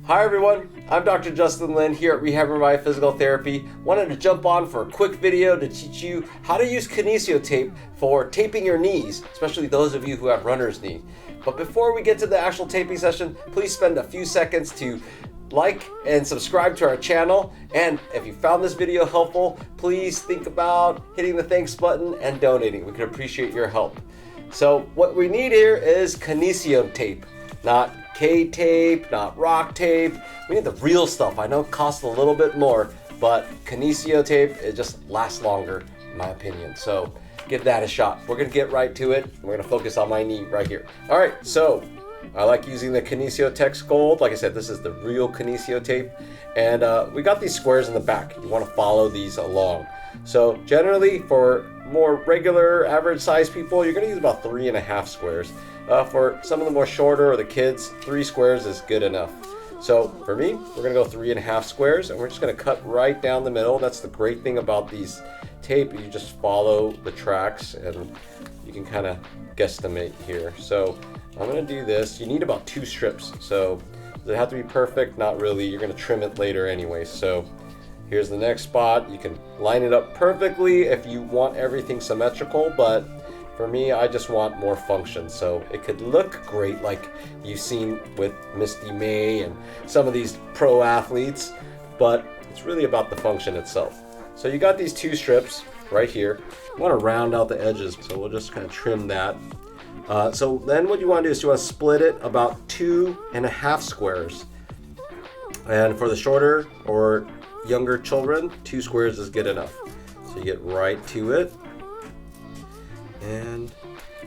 Hi everyone, I'm Dr. Justin Lin here at Rehab Physical Therapy. Wanted to jump on for a quick video to teach you how to use Kinesiotape for taping your knees, especially those of you who have runner's knee. But before we get to the actual taping session, please spend a few seconds to like and subscribe to our channel. And if you found this video helpful, please think about hitting the thanks button and donating. We could appreciate your help. So what we need here is Kinesiotape, not Ktape, not Rocktape. We need the real stuff. I know it costs a little bit more, but Kinesiotape, it just lasts longer, in my opinion. So give that a shot. We're gonna get right to it. We're gonna focus on my knee right here. All right, so I like using the Kinesiotex Gold. Like I said, this is the real Kinesiotape. And we got these squares in the back. You wanna follow these along. So generally, for more regular, average size people, you're gonna use about 3.5 squares. For some of the more shorter or the kids, 3 squares is good enough. So for me, we're gonna go 3.5 squares, and we're just gonna cut right down the middle. That's the great thing about these tape. You just follow the tracks and you can kind of guesstimate here. So I'm gonna do this. You need about 2 strips. So does it have to be perfect? Not really. You're gonna trim it later anyway. So here's the next spot. You can line it up perfectly if you want everything symmetrical, but for me, I just want more function. So it could look great like you've seen with Misty May and some of these pro athletes, but it's really about the function itself. So you got these 2 strips right here. You want to round out the edges, so we'll just kind of trim that. So then what you want to do is you want to split it about 2.5 squares. And for the shorter or younger children, 2 squares is good enough. So you get right to it. And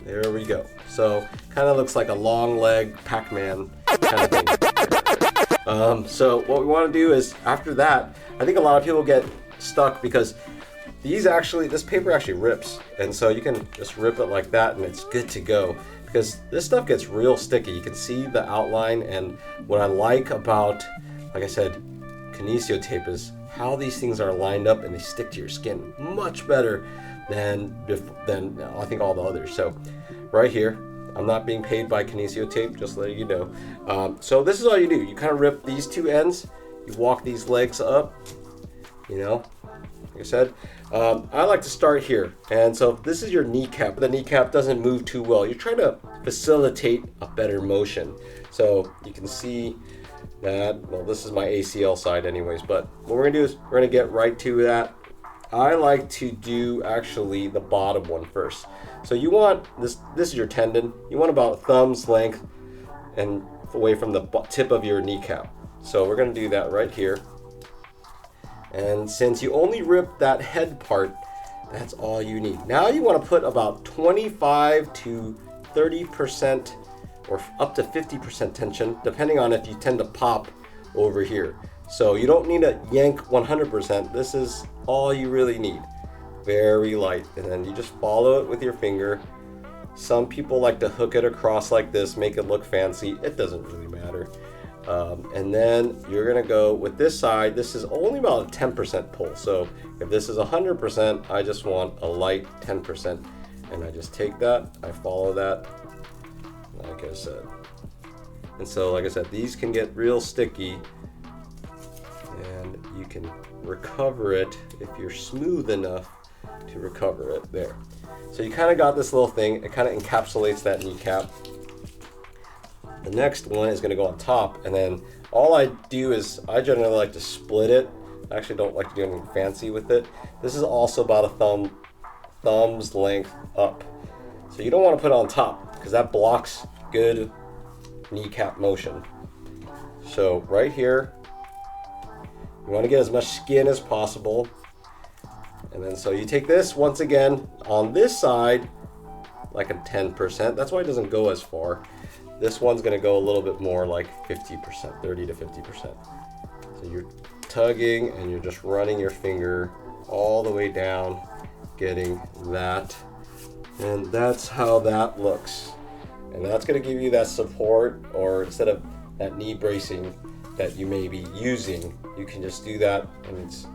there we go. So kind of looks like a long leg Pac-Man kind of thing. So what we want to do is after that, I think a lot of people get stuck because this paper actually rips. And so you can just rip it like that and it's good to go. Because this stuff gets real sticky. You can see the outline, and what I like about, like I said, Kinesiotape is how these things are lined up and they stick to your skin much better than I think all the others. So right here, I'm not being paid by Kinesiotape, just letting you know. So this is all you do. You kind of rip these 2 ends, you walk these legs up, like I said. I like to start here. And so this is your kneecap. The kneecap doesn't move too well. You're trying to facilitate a better motion. So you can see that, well, this is my ACL side anyways, but what we're gonna do is we're gonna get right to that. I like to do actually the bottom one first. So you want this is your tendon. You want about thumb's length and away from the tip of your kneecap. So we're going to do that right here. And since you only rip that head part, that's all you need. Now you want to put about 25 to 30% or up to 50% tension, depending on if you tend to pop over here. So you don't need to yank 100%. This is all you really need. Very light. And then you just follow it with your finger. Some people like to hook it across like this, make it look fancy. It doesn't really matter. And then you're gonna go with this side. This is only about a 10% pull. So if this is 100%, I just want a light 10%. And I just take that, I follow that, like I said. And so, like I said, these can get real sticky. And you can recover it if you're smooth enough to recover it there. So you kind of got this little thing. It kind of encapsulates that kneecap. The next one is going to go on top, and then all I do is I generally like to split it. I actually don't like to do anything fancy with it. This is also about a thumb's length up. So you don't want to put it on top because that blocks good kneecap motion. So right here, you want to get as much skin as possible. And then so you take this once again on this side, like a 10%. That's why it doesn't go as far. This one's going to go a little bit more, like 50%, 30 to 50%. So you're tugging and you're just running your finger all the way down, getting that. And that's how that looks. And that's going to give you that support, or instead of that knee bracing that you may be using, you can just do that and it's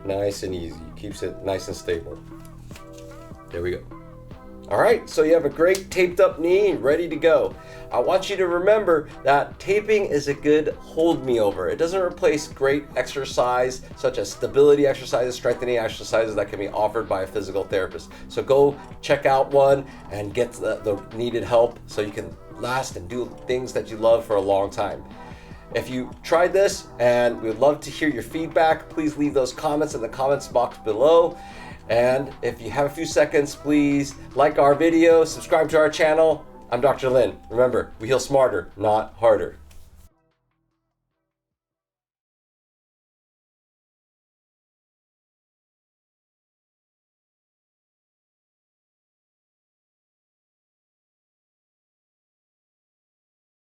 nice and easy. Keeps it nice and stable. There we go. All right, so you have a great taped up knee and ready to go. I want you to remember that taping is a good hold me over. It doesn't replace great exercise such as stability exercises, strengthening exercises that can be offered by a physical therapist. So go check out one and get the needed help so you can last and do things that you love for a long time. If you tried this, and we would love to hear your feedback, please leave those comments in the comments box below. And if you have a few seconds, please like our video, subscribe to our channel. I'm Dr. Lin. Remember, we heal smarter, not harder.